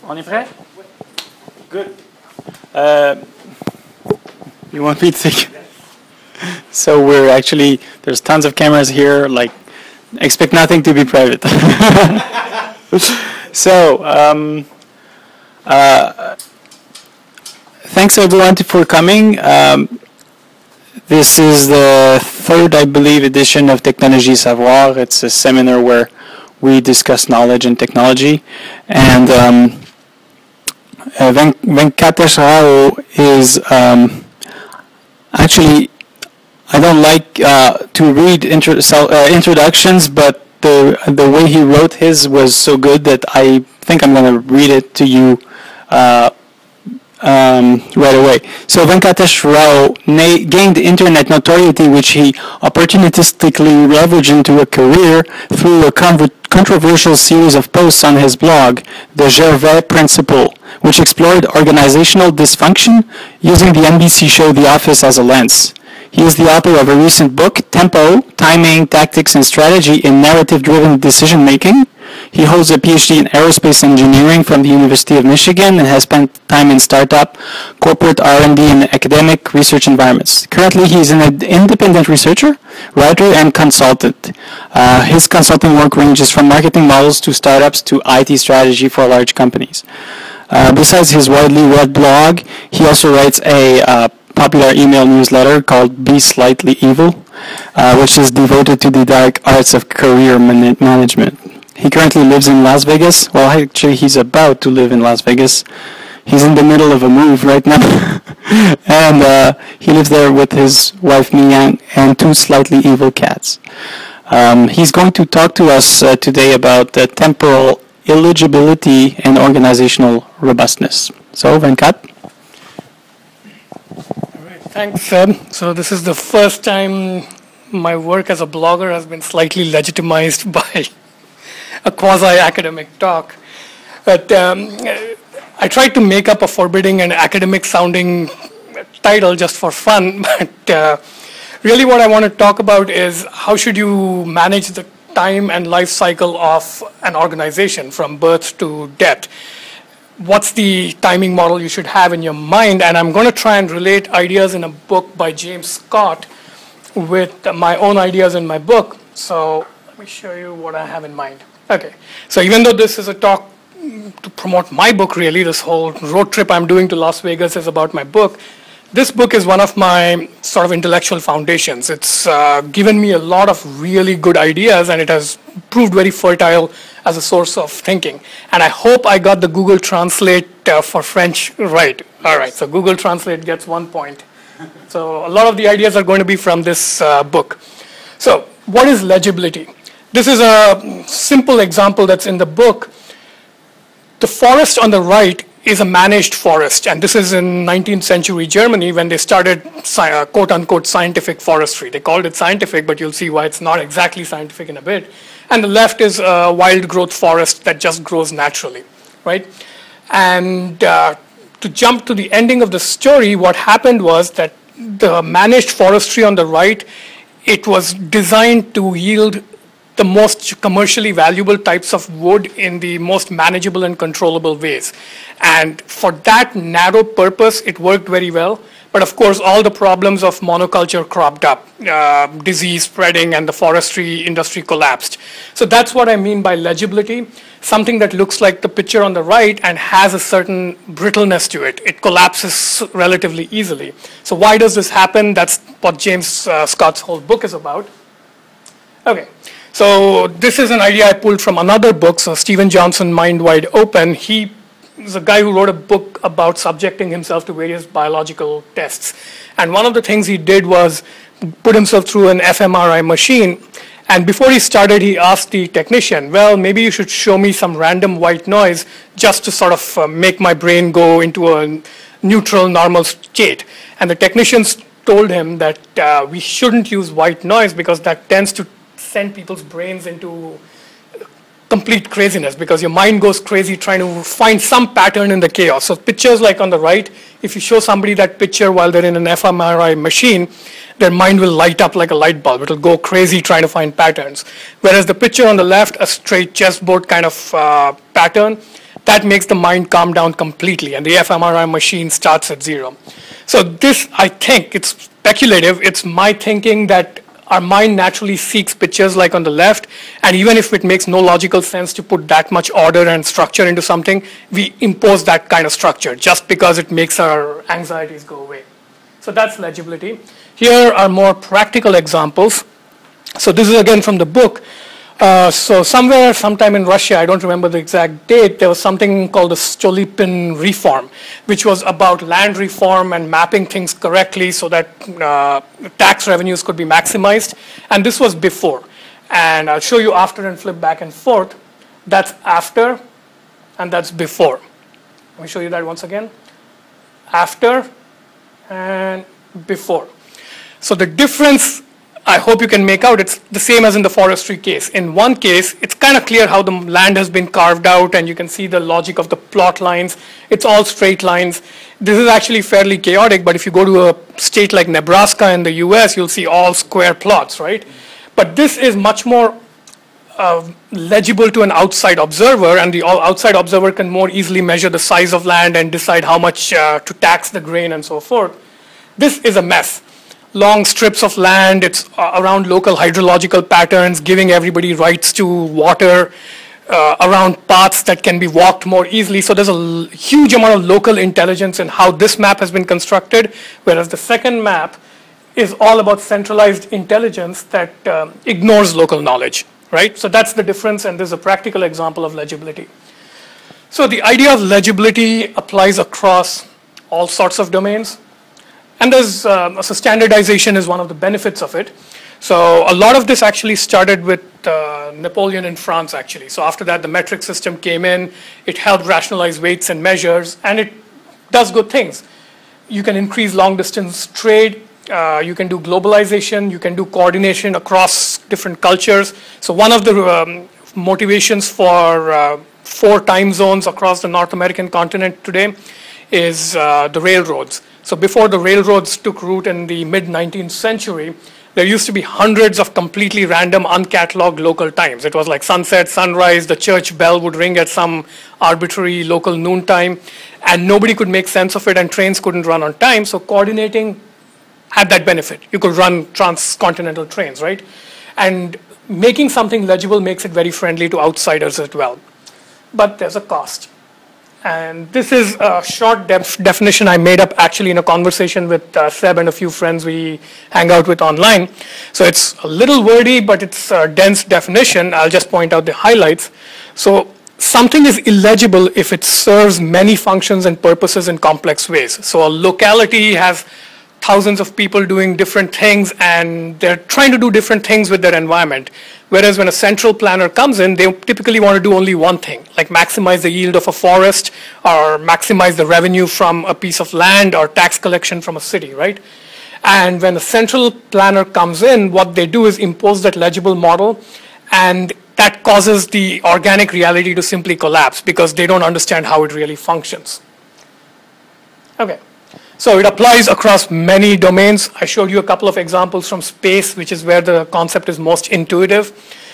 On est prêt? Good. You want me to take? So we're actually, there's tons of cameras here, like, expect nothing to be private. So, thanks everyone for coming. This is the third, I believe, edition of Technologie Savoir. It's a seminar where we discuss knowledge and technology. And Venkatesh Rao is actually, I don't like to read introductions, but the way he wrote his was so good that I think I'm going to read it to you right away. So Venkatesh Rao gained internet notoriety, which he opportunistically leveraged into a career through a controversial series of posts on his blog, The Gervais Principle, which explored organizational dysfunction using the NBC show The Office as a lens. He is the author of a recent book, Tempo, Timing, Tactics, and Strategy in Narrative-Driven Decision-Making. He holds a PhD in aerospace engineering from the University of Michigan and has spent time in startup, corporate R&D, and academic research environments. Currently, he is an independent researcher, writer, and consultant. His consulting work ranges from marketing models to startups to IT strategy for large companies. Besides his widely read blog, he also writes a popular email newsletter called Be Slightly Evil, which is devoted to the dark arts of career management. He currently lives in Las Vegas. Well, actually, he's about to live in Las Vegas. He's in the middle of a move right now. And he lives there with his wife, Miyang, and two slightly evil cats. He's going to talk to us today about temporal eligibility and organizational robustness. So, Venkat? Thanks, Seb. So this is the first time my work as a blogger has been slightly legitimized by a quasi-academic talk. But I tried to make up a forbidding and academic-sounding title just for fun. But really what I want to talk about is how should you manage the time and life cycle of an organization from birth to death. What's the timing model you should have in your mind? And I'm going to try and relate ideas in a book by James Scott with my own ideas in my book. So let me show you what I have in mind. Okay, so even though this is a talk to promote my book, really, this whole road trip I'm doing to Las Vegas is about my book. This book is one of my sort of intellectual foundations. It's given me a lot of really good ideas, and it has proved very fertile as a source of thinking. And I hope I got the Google Translate for French right. All right, so Google Translate gets 1 point. So a lot of the ideas are going to be from this book. So what is legibility? This is a simple example that's in the book. The forest on the right is a managed forest, and this is in 19th century Germany when they started quote-unquote scientific forestry. They called it scientific, but you'll see why it's not exactly scientific in a bit. And the left is a wild growth forest that just grows naturally, right? And to jump to the ending of the story, what happened was that the managed forestry on the right, it was designed to yield the most commercially valuable types of wood in the most manageable and controllable ways. And for that narrow purpose, it worked very well. But of course, all the problems of monoculture cropped up, disease spreading, and the forestry industry collapsed. So that's what I mean by legibility, something that looks like the picture on the right and has a certain brittleness to it. It collapses relatively easily. So why does this happen? That's what James Scott's whole book is about. Okay. So this is an idea I pulled from another book, so Stephen Johnson, Mind Wide Open. He is a guy who wrote a book about subjecting himself to various biological tests. And one of the things he did was put himself through an FMRI machine. And before he started, he asked the technician, well, maybe you should show me some random white noise just to sort of make my brain go into a neutral, normal state. And the technicians told him that we shouldn't use white noise because that tends to send people's brains into complete craziness because your mind goes crazy trying to find some pattern in the chaos. So pictures like on the right, if you show somebody that picture while they're in an fMRI machine, their mind will light up like a light bulb. It'll go crazy trying to find patterns. Whereas the picture on the left, a straight chessboard kind of pattern, that makes the mind calm down completely, and the fMRI machine starts at 0. So this, I think, it's speculative. It's my thinking that our mind naturally seeks pictures like on the left, and even if it makes no logical sense to put that much order and structure into something, we impose that kind of structure just because it makes our anxieties go away. So that's legibility. Here are more practical examples. So this is again from the book. So sometime in Russia, I don't remember the exact date, there was something called the Stolypin reform, which was about land reform and mapping things correctly so that tax revenues could be maximized. And this was before. And I'll show you after and flip back and forth. That's after, and that's before. Let me show you that once again. After and before. So the difference, I hope you can make out, it's the same as in the forestry case. In one case, it's kind of clear how the land has been carved out, and you can see the logic of the plot lines. It's all straight lines. This is actually fairly chaotic, but if you go to a state like Nebraska in the US, you'll see all square plots, right? But this is much more legible to an outside observer, and the outside observer can more easily measure the size of land and decide how much to tax the grain and so forth. This is a mess. Long strips of land, it's around local hydrological patterns, giving everybody rights to water, around paths that can be walked more easily. So there's a huge amount of local intelligence in how this map has been constructed, whereas the second map is all about centralized intelligence that ignores local knowledge, right? So that's the difference, and this is a practical example of legibility. So the idea of legibility applies across all sorts of domains. And so standardization is one of the benefits of it. So a lot of this actually started with Napoleon in France, actually. So after that, the metric system came in. It helped rationalize weights and measures, and it does good things. You can increase long-distance trade. You can do globalization. You can do coordination across different cultures. So one of the motivations for 4 time zones across the North American continent today is the railroads. So before the railroads took root in the mid-19th century, there used to be hundreds of completely random, uncatalogued local times. It was like sunset, sunrise, the church bell would ring at some arbitrary local noontime, and nobody could make sense of it, and trains couldn't run on time, so coordinating had that benefit. You could run transcontinental trains, right? And making something legible makes it very friendly to outsiders as well. But there's a cost. And this is a short definition I made up actually in a conversation with Seb and a few friends we hang out with online. So it's a little wordy, but it's a dense definition. I'll just point out the highlights. So something is illegible if it serves many functions and purposes in complex ways. So a locality has thousands of people doing different things, and they're trying to do different things with their environment. Whereas when a central planner comes in, they typically want to do only one thing, like maximize the yield of a forest, or maximize the revenue from a piece of land, or tax collection from a city, right? And when a central planner comes in, what they do is impose that legible model, and that causes the organic reality to simply collapse because they don't understand how it really functions. Okay. So it applies across many domains. I showed you a couple of examples from space, which is where the concept is most intuitive.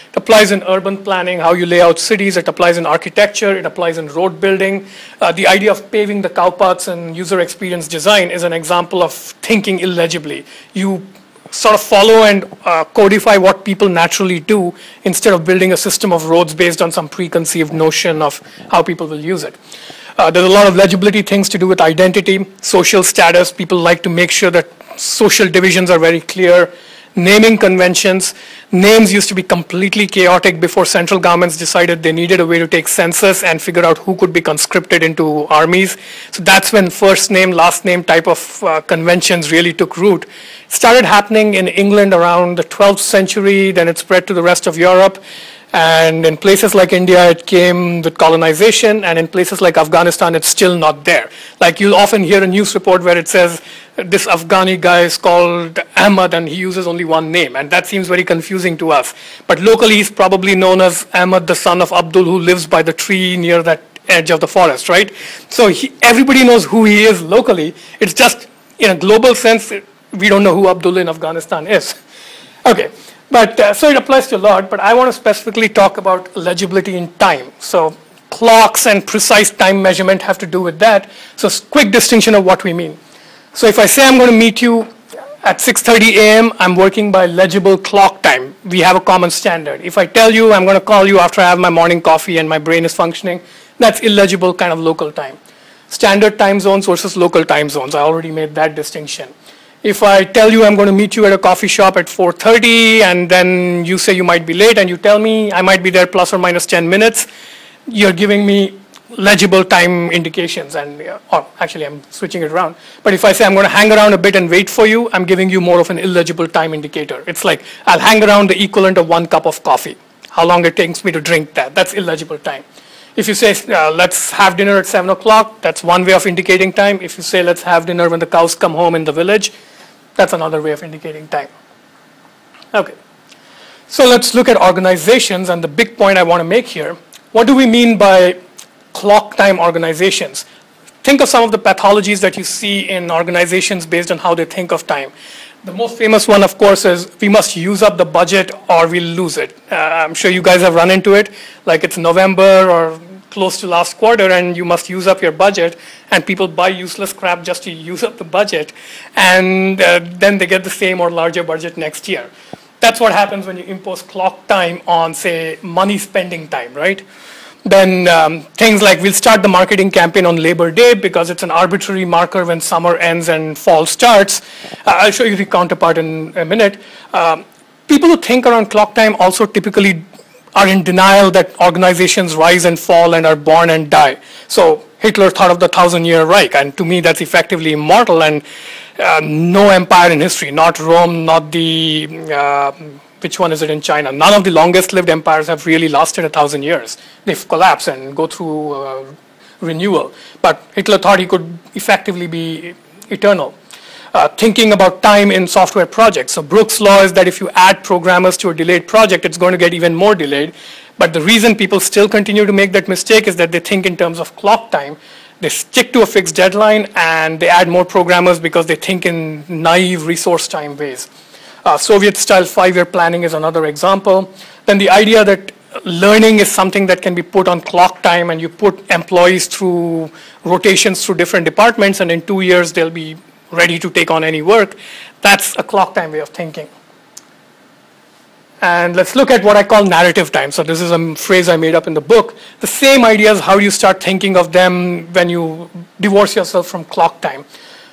It applies in urban planning, how you lay out cities. It applies in architecture. It applies in road building. The idea of paving the cowpaths in user experience design is an example of thinking illegibly. You sort of follow and codify what people naturally do instead of building a system of roads based on some preconceived notion of how people will use it. There's a lot of legibility things to do with identity, social status. People like to make sure that social divisions are very clear. Naming conventions. Names used to be completely chaotic before central governments decided they needed a way to take census and figure out who could be conscripted into armies. So that's when first name, last name type of conventions really took root. It started happening in England around the 12th century, then it spread to the rest of Europe. And in places like India, it came with colonization, and in places like Afghanistan, it's still not there. Like you'll often hear a news report where it says, this Afghani guy is called Ahmad, and he uses only one name, and that seems very confusing to us. But locally, he's probably known as Ahmad, the son of Abdul, who lives by the tree near that edge of the forest, right? So everybody knows who he is locally. It's just, in a global sense, we don't know who Abdul in Afghanistan is. Okay. But so it applies to a lot, but I want to specifically talk about legibility in time. So clocks and precise time measurement have to do with that. So quick distinction of what we mean. So if I say I'm going to meet you at 6:30 a.m., I'm working by legible clock time. We have a common standard. If I tell you I'm going to call you after I have my morning coffee and my brain is functioning, that's illegible kind of local time. Standard time zones versus local time zones. I already made that distinction. If I tell you I'm going to meet you at a coffee shop at 4:30 and then you say you might be late and you tell me I might be there plus or minus 10 minutes, you're giving me legible time indications. And or actually I'm switching it around. But if I say I'm going to hang around a bit and wait for you, I'm giving you more of an illegible time indicator. It's like I'll hang around the equivalent of 1 cup of coffee. How long it takes me to drink that. That's illegible time. If you say, let's have dinner at 7 o'clock, that's one way of indicating time. If you say, let's have dinner when the cows come home in the village, that's another way of indicating time. Okay. So let's look at organizations, and the big point I want to make here. What do we mean by clock time organizations? Think of some of the pathologies that you see in organizations based on how they think of time. The most famous one, of course, is we must use up the budget or we'll lose it. I'm sure you guys have run into it, like it's November or close to last quarter and you must use up your budget, and people buy useless crap just to use up the budget, and then they get the same or larger budget next year. That's what happens when you impose clock time on, say, money spending time, right? Then things like we'll start the marketing campaign on Labor Day because it's an arbitrary marker when summer ends and fall starts. I'll show you the counterpart in a minute. People who think around clock time also typically are in denial that organizations rise and fall and are born and die. So Hitler thought of the 1,000-year Reich, and to me that's effectively immortal, and no empire in history, not Rome, not the which one is it in China? None of the longest lived empires have really lasted 1,000 years. They've collapsed and go through renewal. But Hitler thought he could effectively be eternal. Thinking about time in software projects. So Brooks' law is that if you add programmers to a delayed project, it's going to get even more delayed. But the reason people still continue to make that mistake is that they think in terms of clock time. They stick to a fixed deadline and they add more programmers because they think in naive resource time ways. Soviet-style 5-year planning is another example. Then the idea that learning is something that can be put on clock time, and you put employees through rotations through different departments, and in 2 years they'll be ready to take on any work. That's a clock time way of thinking. And let's look at what I call narrative time. So this is a phrase I made up in the book. The same idea is how you start thinking of them when you divorce yourself from clock time.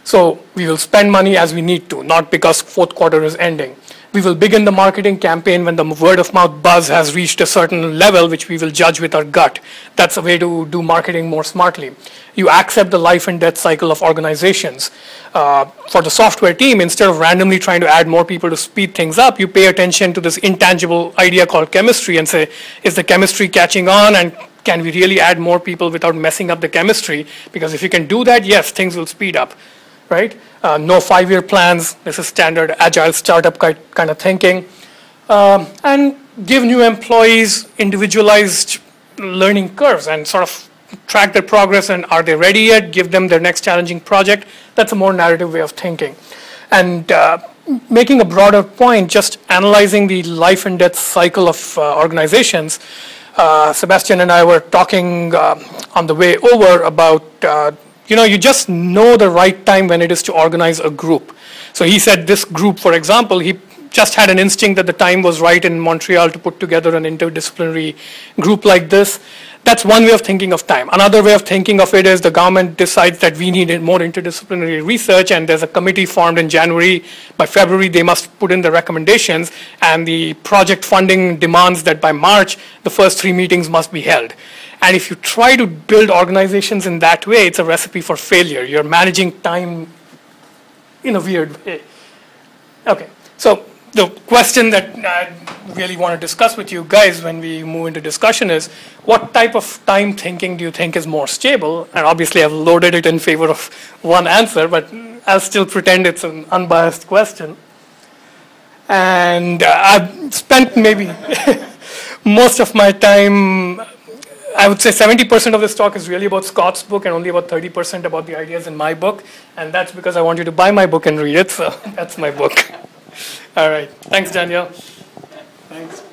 So we will spend money as we need to, not because fourth quarter is ending. We will begin the marketing campaign when the word of mouth buzz has reached a certain level, which we will judge with our gut. That's a way to do marketing more smartly. You accept the life and death cycle of organizations. For the software team, instead of randomly trying to add more people to speed things up, you pay attention to this intangible idea called chemistry and say, is the chemistry catching on, and can we really add more people without messing up the chemistry? Because if you can do that, yes, things will speed up. Right? No 5-year plans. This is standard agile startup kind of thinking. And give new employees individualized learning curves and sort of track their progress, and are they ready yet? Give them their next challenging project. That's a more narrative way of thinking. And making a broader point, just analyzing the life and death cycle of organizations. Sebastian and I were talking on the way over about you just know the right time when it is to organize a group. So he said this group, for example, he just had an instinct that the time was right in Montreal to put together an interdisciplinary group like this. That's one way of thinking of time. Another way of thinking of it is the government decides that we need more interdisciplinary research, and there's a committee formed in January. By February, they must put in the recommendations, and the project funding demands that by March, the first 3 meetings must be held. And if you try to build organizations in that way, it's a recipe for failure. You're managing time in a weird way. Okay, so the question that I really want to discuss with you guys when we move into discussion is, what type of time thinking do you think is more stable? And obviously I've loaded it in favor of one answer, but I'll still pretend it's an unbiased question. And I've spent maybe most of my time, I would say 70% of this talk is really about Scott's book and only about 30% about the ideas in my book. And that's because I want you to buy my book and read it, so that's my book. All right. Thanks, Daniel. Thanks.